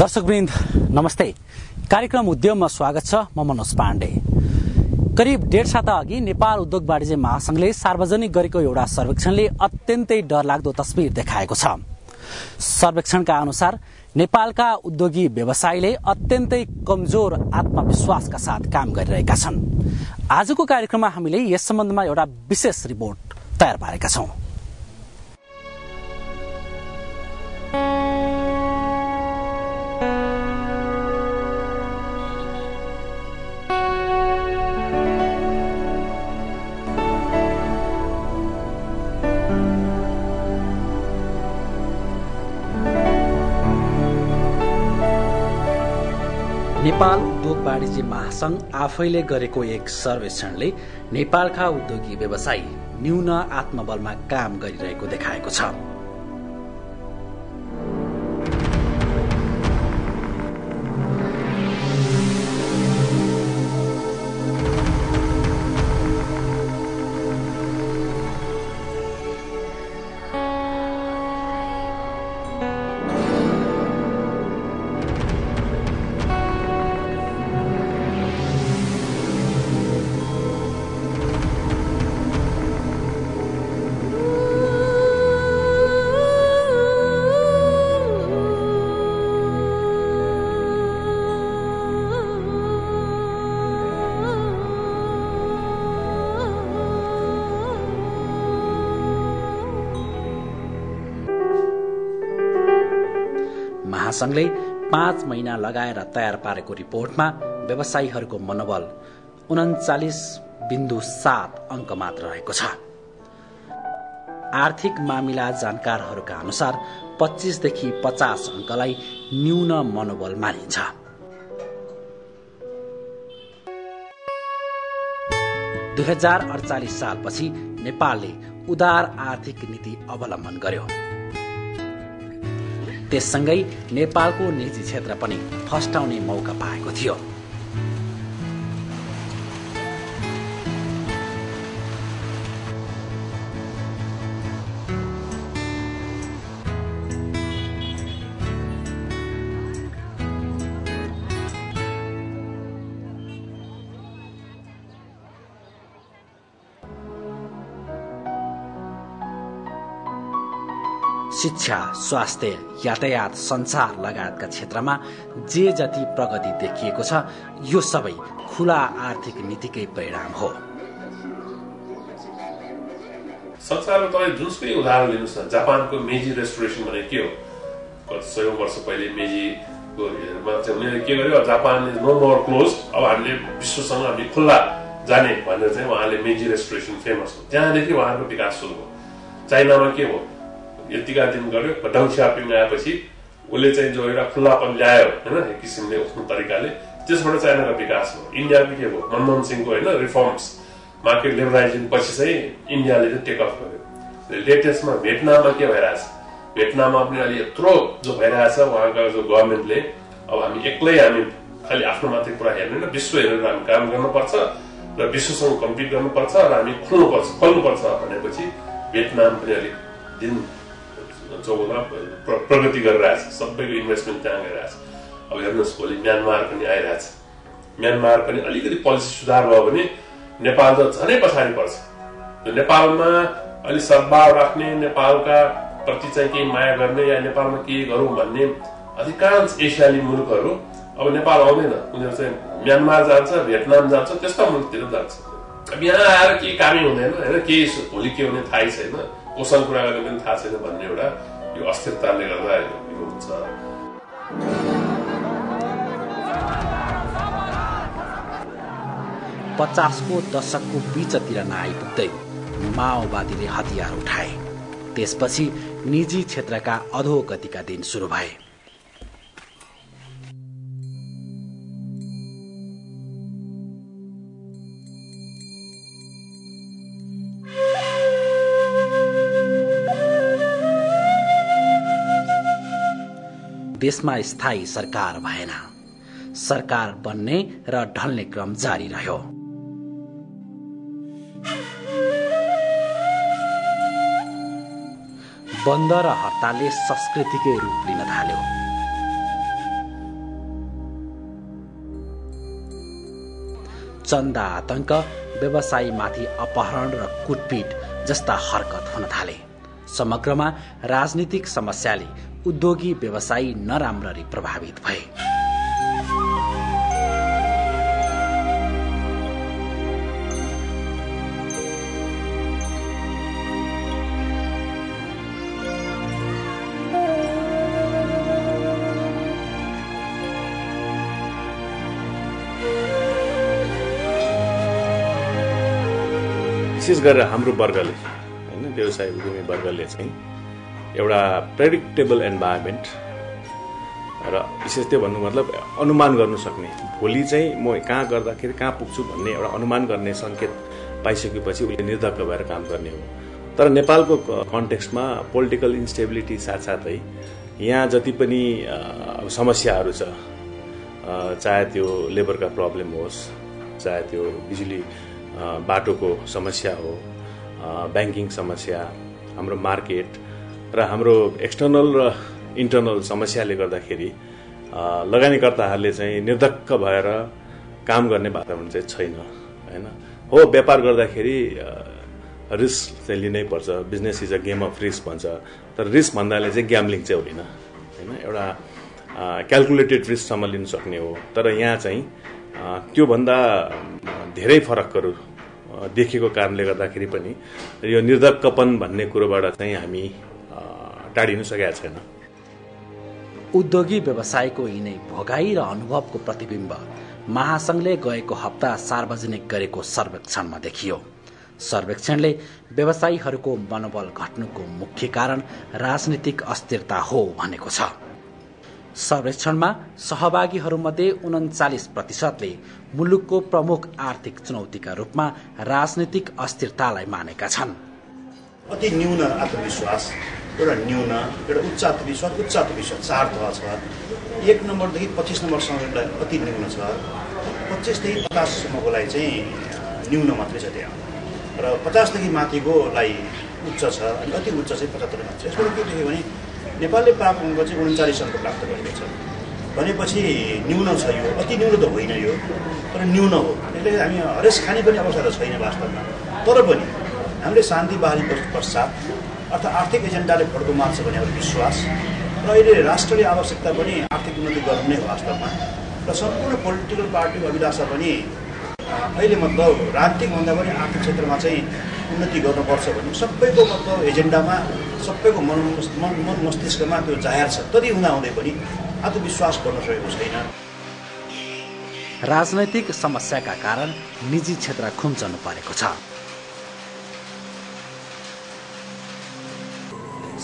दर्शकवृन्द नमस्ते। कार्यक्रम उद्यममा स्वागत छ। म मनोज पाण्डे। करिब 1.5 साता अघि नेपाल उद्योग वाणिज्य महासंघले सार्वजनिक गरेको एउटा सर्वेक्षणले अत्यन्तै डरलाग्दो तस्बिर देखाएको छ। सर्वेक्षणका अनुसार नेपालका उद्योगी व्यवसायीले अत्यन्तै कमजोर आत्मविश्वासका साथ काम गरिरहेका छन्। आजको कार्यक्रममा हामीले यस सम्बन्धमा एउटा विशेष रिपोर्ट तयार पारेका छौं। नेपाल उद्योग वाणिज्य महासंघ आफैले गरेको एक सर्वेक्षणले नेपालका उद्योगी व्यवसायी न्यून आत्मबलमा काम गरिरहेको देखाएको छ। महासंघले 5 महिना लगाएर तयार पारेको रिपोर्टमा व्यवसायीहरूको मनोबल 39.7 अंक मात्र रहेको छ। आर्थिक मामिला जानकारहरूका अनुसार 25 देखि 50 अंकलाई न्यून मनोबल मानिन्छ। « 2048 सालपछि नेपालले उदार आर्थिक नीति अवलम्बन गर्यो। त्यससँगै नेपालको निजी क्षेत्र पनि फस्टाउने मौका पाएको थियो। शिक्षा, स्वास्थ्य, यातायात, संचार लगायतका क्षेत्रमा जे जति प्रगति देखिएको छ यो सबै खुला आर्थिक नीतिकै परिणाम हो। संसारमा तपाईँ जुनसुकै उदाहरण लिनुहोस् न, जापानको मेजी रेस्टोरेसन भने के हो? कति सयौं वर्ष पहिले मेजीको उनीहरूले के गर्यो, Japan is no more close, अब हामीले विश्वसँग हामी खुल्ला जाने भनेर चाहिँ उहाँले मेजी रेस्टोरेसन फेमस हो। त्यहाँदेखि उहाँको विकास सुरु हो। चाइनामा के हो, यतिका दिन गर्यो, डङ सियाओपिङ आएपछि उसले चाहिँ जो एउटा खुल्लापन ल्यायो होइन, एक किसिमले आफ्नो तरिकाले, त्यसबाट चाइनाको विकास हो। इन्डियाको के हो, मनमोहन सिंहको होइन रिफर्म्स, मार्केट लिबरलाइजेसन पछि चाहिँ इन्डियाले चाहिँ टेक अफ गर्यो। लेटेस्टमा भियतनाममा के भइरहेछ, भियतनाममा पनि अलि यत्रो जो भइरहेछ उहाँको जो गभर्मेन्टले, अब हामी एक्लै हामी खालि आफ्नो मात्रै कुरा हेर्दैन, विश्व हेरेर हामी काम गर्नुपर्छ र विश्वसँग कम्पिट गर्नुपर्छ र हामी खोल्नुपर्छ भनेपछि भियतनाम पनि अलिक दिन चौबन्दा प्रगति गरिरहेछ। सबैको इन्भेस्टमेन्ट त्यहाँ गइरहेछ। अब हेर्नुहोस्, भोलि म्यानमार पनि आइरहेछ। म्यानमार पनि अलिकति पोलिसी सुधार भयो भने नेपाल त झनै पछाडि पर्छ। नेपालमा अलि सद्भाव राख्ने, नेपालका प्रति चाहिँ केही माया गर्ने या नेपालमा केही गरौँ भन्ने अधिकांश एसियाली मुलुकहरू अब नेपाल आउँदैन। उनीहरू चाहिँ म्यानमार जान्छ, भियतनाम जान्छ, त्यस्ता मुलुकतिर जान्छ। अब यहाँ आएर केही कामै हुँदैन होइन, केही भोलि के हुने थाहै छैन, कोसँग कुरा गर्ने पनि थाहा छैन भन्ने एउटा यो अस्थिरताले गर्दा यो हुन्छ। 50 को दशकको बीचतिर नआइपुग्दै माओवादीले हतियार उठाए। त्यसपछि निजी क्षेत्रका अधोगतिका दिन सुरु भए। देशमा स्थायी सरकार भएन। सरकार बन्ने र ढल्ने क्रम जारी रह्यो। बन्द र हडतालले संस्कृतिकै रूप लिन थाल्यो। चन्दा आतंक, व्यवसायीमाथि अपहरण र कुटपिट जस्ता हरकत हुन थाले। समग्रमा राजनीतिक समस्याले उद्योगी व्यवसायी नराम्ररी प्रभावित भए। विशेष गरेर हाम्रो वर्गले हैन व्यवसाय उद्यमी वर्गले चाहिँ एउटा प्रेडिक्टेबल एन्भाइरोमेन्ट र विशेष त्यो भन्नु मतलब अनुमान गर्न सक्ने, भोलि चाहिँ म कहाँ गर्दाखेरि कहाँ पुग्छु भन्ने एउटा अनुमान गर्ने संकेत पाइसकेपछि उसले निर्धक्क भएर काम गर्ने हो। तर नेपालको कन्टेक्स्टमा पोलिटिकल इन्स्टेबिलिटी साथसाथै यहाँ जति पनि समस्याहरू छ, चाहे त्यो लेबरका प्रब्लम होस्, चाहे त्यो बिजुली बाटोको समस्या हो, ब्याङ्किङ समस्या, हाम्रो मार्केट र हाम्रो एक्सटर्नल र इन्टर्नल समस्याले गर्दाखेरि लगानीकर्ताहरूले चाहिँ निर्धक्क भएर काम गर्ने वातावरण चाहिँ छैन हैन। हो, व्यापार गर्दाखेरि रिस्क चाहिँ लिनै पर्छ, business is a game of risk भन्छ, तर रिस्क भन्दाले चाहिँ ग्याम्लिङ चाहिँ होइन हैन, एउटा क्यालकुलेटेड रिस्कसम्म लिन सक्ने हो। तर यहाँ चाहिँ त्योभन्दा धेरै फरकहरू देखेको कारणले गर्दाखेरि पनि यो निर्धक्कपन भन्ने कुरोबाट चाहिँ हामी टाढिनु सकेका छैन। उद्योगी व्यवसायको यिनै भोगाई र अनुभवको प्रतिबिम्ब महासंघले गएको हप्ता सार्वजनिक गरेको सर्वेक्षणमा देखियो। सर्वेक्षणले व्यवसायीहरूको मनोबल घट्नुको मुख्य कारण राजनीतिक अस्थिरता हो भनेको छ। सर्वेक्षणमा सहभागीहरूमध्ये 39% मुलुकको प्रमुख आर्थिक चुनौतीका रूपमा राजनीतिक अस्थिरतालाई मानेका छन्। अति न्यून आत्मविश्वास, एउटा उच्च आत्मविश्वास 4 तह छ। 1 नम्बरदेखि 25 नम्बरसम्मलाई अति न्यून छ। 25 देखि 50 सम्मकोलाई चाहिँ न्यून मात्रै छ त्यहाँ, र 50 देखि माथिकोलाई उच्च छ, अनि अति उच्च चाहिँ 75 मात्र। यसबाट के देख्यो भने नेपालले प्राप्त अङ्क चाहिँ 39 अङ्क प्राप्त गरेको छ भनेपछि न्यून छ। यो अति न्यून त होइन, यो तर न्यून हो। त्यसले हामी हरेस खाने पनि अवस्था त छैन वास्तवमा। तर पनि हामीले शान्ति बहाली पश्चात अर्थात् आर्थिक एजेन्डाले फड्को मार्छ भन्ने एउटा विश्वास र अहिले राष्ट्रले आवश्यकता पनि आर्थिक उन्नति गर्नु नै हो वास्तवमा। र सम्पूर्ण पोलिटिकल पार्टीको अभिलाषा पनि अहिले मतलब राजनीतिक भन्दा पनि आर्थिक क्षेत्रमा चाहिँ उन्नति गर्नुपर्छ भन्ने सबैको मतलब एजेन्डामा, सबैको मन मस्तिष्कमा त्यो जाहेर छ। तति हुँदाहुँदै पनि आत्मविश्वास बन्न सकेको छैन। राजनैतिक समस्याका कारण निजी क्षेत्र खुम्चनु परेको छ।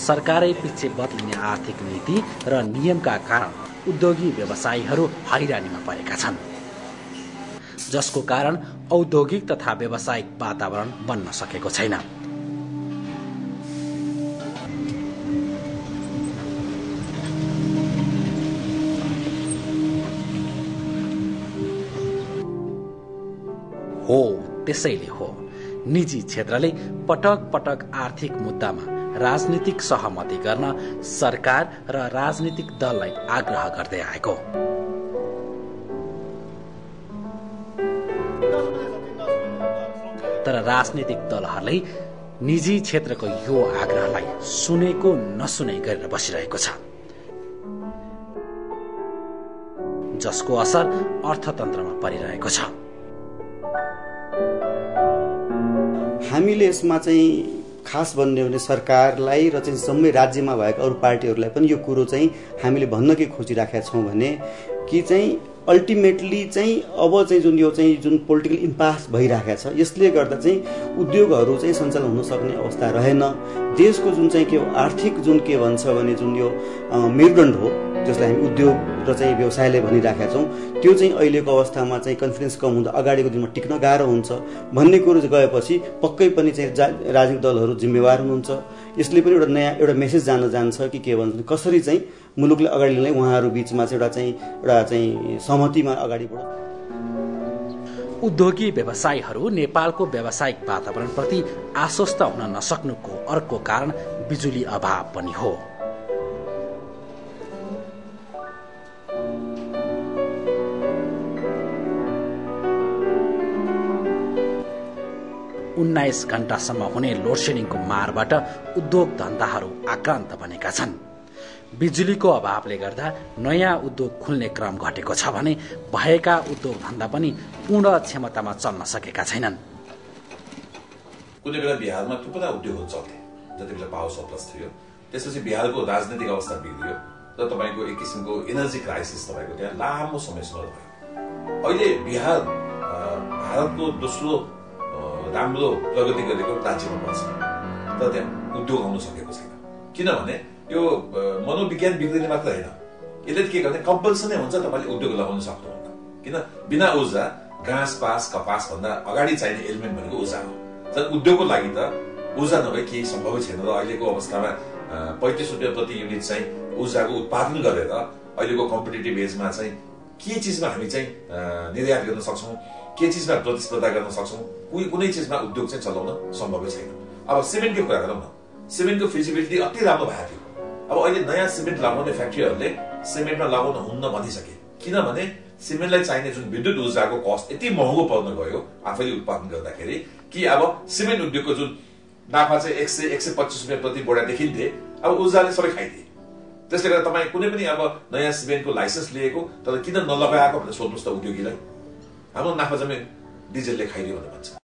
सरकारै पछि बदलिने आर्थिक नीति र नियमका कारण उद्योगी व्यवसायीहरू हैरानीमा परेका छन्, जसको कारण औद्योगिक तथा व्यावसायिक वातावरण बन्न सकेको छैन। हो, त्यसैले हो निजी क्षेत्रले पटक पटक आर्थिक मुद्दामा राजनीतिक सहमति गर्न सरकार र राजनीतिक दललाई आग्रह गर्दै आएको। तर राजनीतिक दलहरूले निजी क्षेत्रको यो आग्रहलाई सुनेको नसुने गरेर बसिरहेको छ, जसको असर अर्थतन्त्रमा परिरहेको छ। हामीले यसमा चाहिँ खास भन्ने हो भने सरकारलाई र चाहिँ जम्मै राज्यमा भएका अरू पार्टीहरूलाई पनि यो कुरो चाहिँ हामीले भन्न के खोजिराखेका छौँ भने कि चाहिँ अल्टिमेटली चाहिँ अब चाहिँ जुन पोलिटिकल इम्पास भइराखेको छ, यसले गर्दा चाहिँ उद्योगहरू चाहिँ सञ्चालन हुन सक्ने अवस्था रहेन। देशको जुन चाहिँ के हो आर्थिक जुन के भन्छ भने जुन यो मेरुदण्ड हो, जसलाई हामी उद्योग र चाहिँ व्यवसायले भनिराखेका छौँ, त्यो चाहिँ अहिलेको अवस्थामा चाहिँ कन्फिडेन्स कम हुँदा अगाडिको दिनमा टिक्न गाह्रो हुन्छ भन्ने कुरो गएपछि पक्कै पनि चाहिँ राजनीतिक दलहरू जिम्मेवार हुनुहुन्छ। यसले पनि एउटा मेसेज जान्छ कि के भन्छ कसरी चाहिँ मुलुकले अगाडि ल्याउने, उहाँहरू बीचमा चाहिँ एउटा चाहिँ सहमतिमा अगाडि बढ्छ। उद्योगी व्यवसायीहरू नेपालको व्यावसायिक वातावरणप्रति आश्वस्त हुन नसक्नुको अर्को कारण बिजुली अभाव पनि हो। 19 घण्टासम्म हुने लोडसेडिङको मारबाट उद्योग धन्दाहरू आक्रान्त बनेका छन्। बिजुलीको अभावले गर्दा नयाँ उद्योग खुल्ने क्रम घटेको छ भने भएका उद्योग धन्दा पनि पूर्ण क्षमतामा चल्न सकेका छैनन्। कुनै बेला बिहारमा थुप्रै उद्योगहरू चल्थे जति बेला पावर सरप्लस थियो। त्यसपछि बिहारको राजनीतिक अवस्था बिग्रियो र तपाईँको एक किसिमको एनर्जी क्राइसिस तपाईँको त्यहाँ लामो समयसम्म भयो। अहिले बिहार भारतको दोस्रो राम्रो प्रगति गरेको राज्यमा पर्छ, तर त्यहाँ उद्योग आउन सकेको छैन। किनभने यो मनोविज्ञान बिग्रिने मात्र होइन, यसले के गर्ने कम्पल्सनै हुन्छ तपाईँले उद्योग लगाउन सक्नुहुन्न। किन बिना ऊर्जा घाँस पास कपास भन्दा अगाडि चाहिने एलिमेन्ट भनेको ऊर्जा हो। तर उद्योगको लागि त ऊर्जा नभए केही सम्भवै छैन। र अहिलेको अवस्थामा 35 रुपियाँ प्रति युनिट चाहिँ ऊर्जाको उत्पादन गरेर अहिलेको कम्पिटेटिभ एजमा चाहिँ के चिजमा हामी चाहिँ निर्यात गर्न सक्छौँ, के चिजमा प्रतिस्पर्धा गर्न सक्छौँ, कुनै चिजमा उद्योग चाहिँ चलाउन सम्भवै छैन। अब सिमेन्टको कुरा गरौँ न, सिमेन्टको फिजिबिलिटी अति राम्रो भएको थियो। अब अहिले नयाँ सिमेन्ट लगाउने फ्याक्ट्रीहरूले सिमेन्टमा लगाउन हुन्न भनिसके। किनभने सिमेन्टलाई चाहिने जुन विद्युत ऊर्जाको कस्ट यति महँगो पर्न गयो आफैले उत्पादन गर्दाखेरि कि अब सिमेन्ट उद्योगको जुन नाफा चाहिँ 100-125 रुपियाँ प्रति बोरा देखिन्थे, अब ऊर्जाले सबै खाइदिए। त्यसले गर्दा तपाईँ कुनै पनि अब नयाँ सिमेन्टको लाइसेन्स लिएको तर किन नलगाएको भनेर सोध्नुहोस् त उद्योगीलाई। हाम्रो नाफा जम्मै डिजेलले खाइदियो भनेर भन्छ।